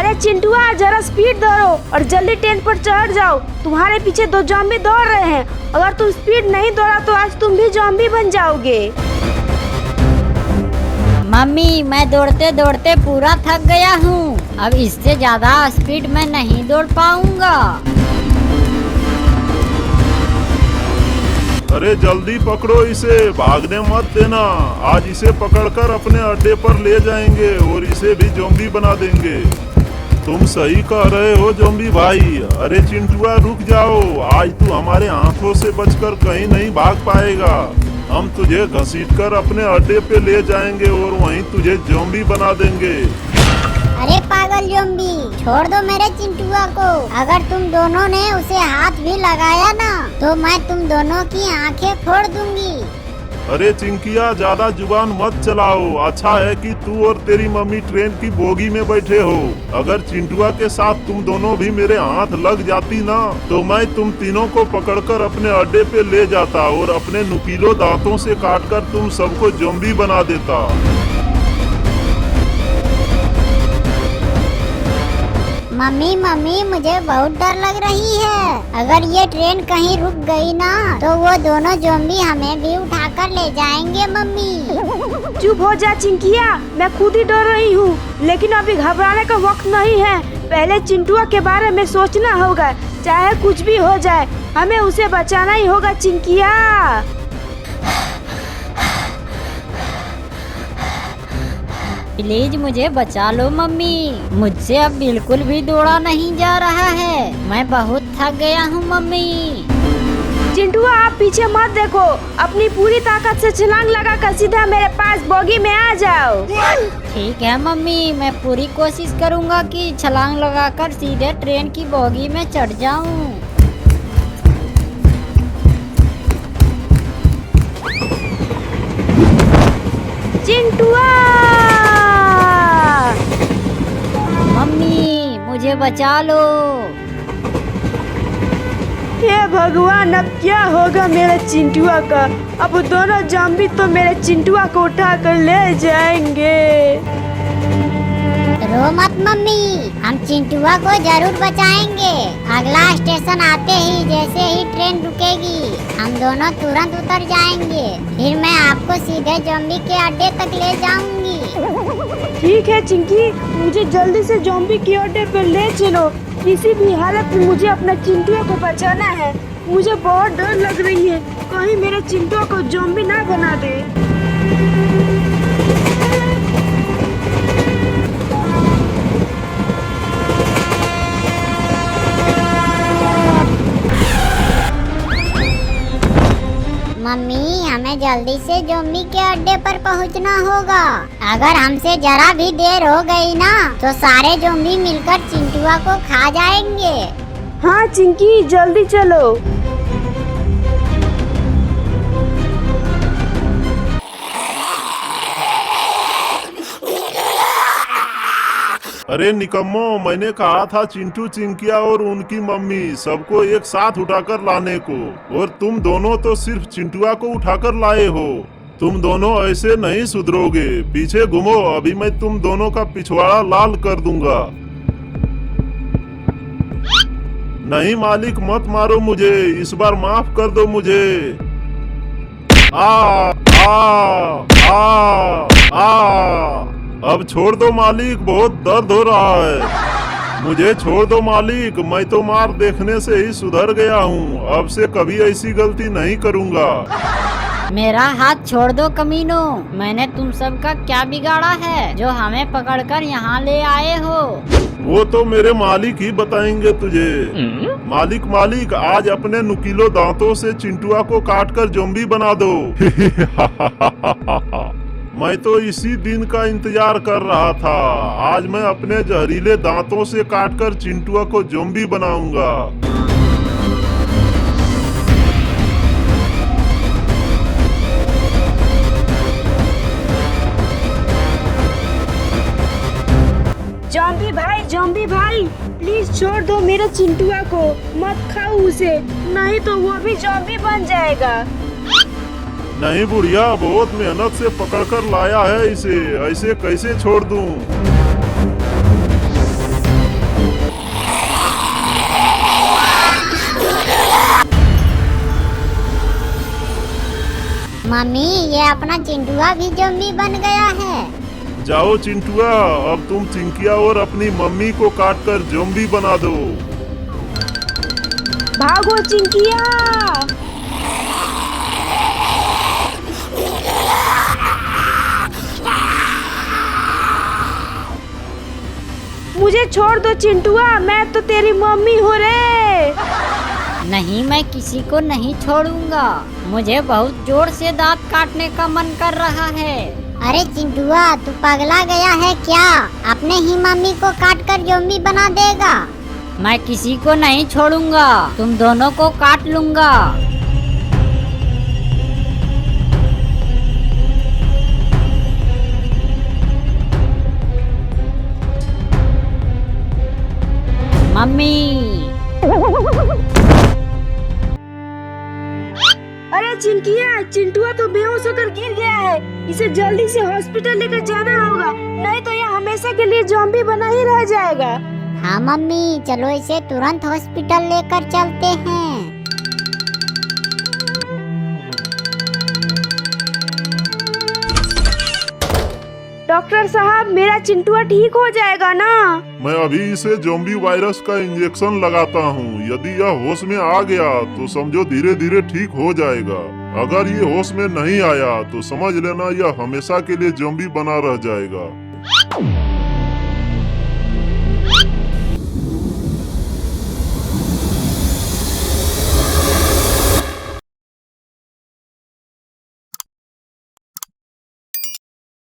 अरे चिंटुआ जरा स्पीड दौड़ो और जल्दी ट्रेन पर चढ़ जाओ। तुम्हारे पीछे 2 ज़ॉम्बी दौड़ रहे हैं। अगर तुम स्पीड नहीं दौड़ा तो आज तुम भी ज़ॉम्बी बन जाओगे। मम्मी मैं दौड़ते दौड़ते पूरा थक गया हूँ। अब इससे ज्यादा स्पीड मैं नहीं दौड़ पाऊंगा। अरे जल्दी पकड़ो इसे, भागने मत देना। आज इसे पकड़कर अपने अड्डे पर ले जाएंगे और इसे भी ज़ॉम्बी बना देंगे। तुम सही कह रहे हो ज़ॉम्बी भाई। अरे चिंटुआ रुक जाओ, आज तू हमारे हाथों से बचकर कहीं नहीं भाग पाएगा। हम तुझे घसीटकर अपने अड्डे पे ले जाएंगे और वहीं तुझे ज़ॉम्बी बना देंगे। अरे पागल ज़ॉम्बी, छोड़ दो मेरे चिंटुआ को। अगर तुम दोनों ने उसे हाथ भी लगाया ना तो मैं तुम दोनों की आंखें फोड़ दूंगी। अरे चिंकिया ज्यादा जुबान मत चलाओ। अच्छा है कि तू और तेरी मम्मी ट्रेन की बोगी में बैठे हो। अगर चिंटुआ के साथ तुम दोनों भी मेरे हाथ लग जाती ना तो मैं तुम तीनों को पकड़कर अपने अड्डे पे ले जाता और अपने नुकीले दांतों से काटकर तुम सबको ज़ॉम्बी बना देता। मम्मी मम्मी मुझे बहुत डर लग रही है। अगर ये ट्रेन कहीं रुक गई ना तो वो दोनों ज़ॉम्बी हमें भी उठाकर ले जाएंगे। मम्मी चुप हो जा चिंकिया, मैं खुद ही डर रही हूँ, लेकिन अभी घबराने का वक्त नहीं है। पहले चिंटुआ के बारे में सोचना होगा। चाहे कुछ भी हो जाए हमें उसे बचाना ही होगा चिंकिया। प्लीज मुझे बचा लो मम्मी, मुझसे अब बिल्कुल भी दौड़ा नहीं जा रहा है। मैं बहुत थक गया हूँ मम्मी। चिंटुआ आप पीछे मत देखो, अपनी पूरी ताकत से छलांग लगाकर सीधा मेरे पास बोगी में आ जाओ। ठीक है मम्मी, मैं पूरी कोशिश करूँगा कि छलांग लगाकर सीधे ट्रेन की बोगी में चढ़ जाऊँ। चिंटुआ मम्मी मुझे बचा लो। हे भगवान, अब क्या होगा मेरे चिंटुआ का। अब दोनों ज़ॉम्बी तो मेरे चिंटुआ को उठा कर ले जाएंगे। रो मत मम्मी, हम चिंटुआ को जरूर बचाएंगे। अगला स्टेशन आते ही जैसे ही ट्रेन रुकेगी हम दोनों तुरंत उतर जाएंगे। फिर मैं आपको सीधे ज़ॉम्बी के अड्डे तक ले जाऊंगी। ठीक है चिंकी, मुझे जल्दी से ज़ॉम्बी के अड्डे पर ले चलो। किसी भी हालत में मुझे अपना चिंटुआ को बचाना है। मुझे बहुत डर लग रही है, कहीं मेरे चिंटुआ को ज़ॉम्बी ना बना दे। मम्मी हमें जल्दी से ज़ॉम्बी के अड्डे पर पहुंचना होगा। अगर हमसे जरा भी देर हो गई ना तो सारे ज़ॉम्बी मिलकर चिंटुआ को खा जाएंगे। हाँ चिंकी जल्दी चलो। अरे निकम्मो, मैंने कहा था चिंटू चिंकिया और उनकी मम्मी सबको एक साथ उठाकर लाने को, और तुम दोनों तो सिर्फ चिंटुआ को उठाकर लाए हो। तुम दोनों ऐसे नहीं सुधरोगे। पीछे घूमो, अभी मैं तुम दोनों का पिछवाड़ा लाल कर दूंगा। नहीं मालिक, मत मारो मुझे, इस बार माफ कर दो मुझे। आ आ आ आ अब छोड़ दो मालिक, बहुत दर्द हो रहा है। मुझे छोड़ दो मालिक, मैं तो मार देखने से ही सुधर गया हूँ। अब से कभी ऐसी गलती नहीं करूँगा। मेरा हाथ छोड़ दो कमीनो, मैंने तुम सब का क्या बिगाड़ा है जो हमें पकड़कर यहाँ ले आए हो। वो तो मेरे मालिक ही बताएंगे तुझे। मालिक मालिक, आज अपने नुकीले दांतों से चिंटुआ को काटकर ज़ॉम्बी बना दो। मैं तो इसी दिन का इंतजार कर रहा था। आज मैं अपने जहरीले दांतों से काटकर चिंटुआ को ज़ॉम्बी बनाऊंगा। ज़ॉम्बी भाई प्लीज छोड़ दो मेरे चिंटुआ को, मत खाओ उसे, नहीं तो वो भी ज़ॉम्बी बन जाएगा। नहीं बुढ़िया, बहुत मेहनत से पकड़कर लाया है इसे, ऐसे कैसे छोड़ दूं? मम्मी ये अपना चिंटुआ भी ज़ॉम्बी बन गया है। जाओ चिंटुआ, अब तुम चिंकिया और अपनी मम्मी को काट कर ज़ॉम्बी बना दो। भागो चिंकिया। मुझे छोड़ दो चिंटुआ, मैं तो तेरी मम्मी हूँ रे। नहीं, मैं किसी को नहीं छोड़ूंगा। मुझे बहुत जोर से दांत काटने का मन कर रहा है। अरे चिंटुआ, तू पगला गया है क्या? अपने ही मम्मी को काट कर ज़ॉम्बी बना देगा। मैं किसी को नहीं छोड़ूंगा, तुम दोनों को काट लूंगा। मम्मी। अरे चिंकिया, चिंटुआ तो बेहोश होकर गिर गया है। इसे जल्दी से हॉस्पिटल लेकर जाना होगा, नहीं तो यह हमेशा के लिए ज़ॉम्बी बना ही रह जाएगा। हाँ मम्मी, चलो इसे तुरंत हॉस्पिटल लेकर चलते हैं। डॉक्टर साहब, मेरा चिंटुआ ठीक हो जाएगा ना? मैं अभी इसे ज़ॉम्बी वायरस का इंजेक्शन लगाता हूँ। यदि यह होश में आ गया तो समझो धीरे धीरे ठीक हो जाएगा। अगर ये होश में नहीं आया तो समझ लेना यह हमेशा के लिए ज़ॉम्बी बना रह जाएगा।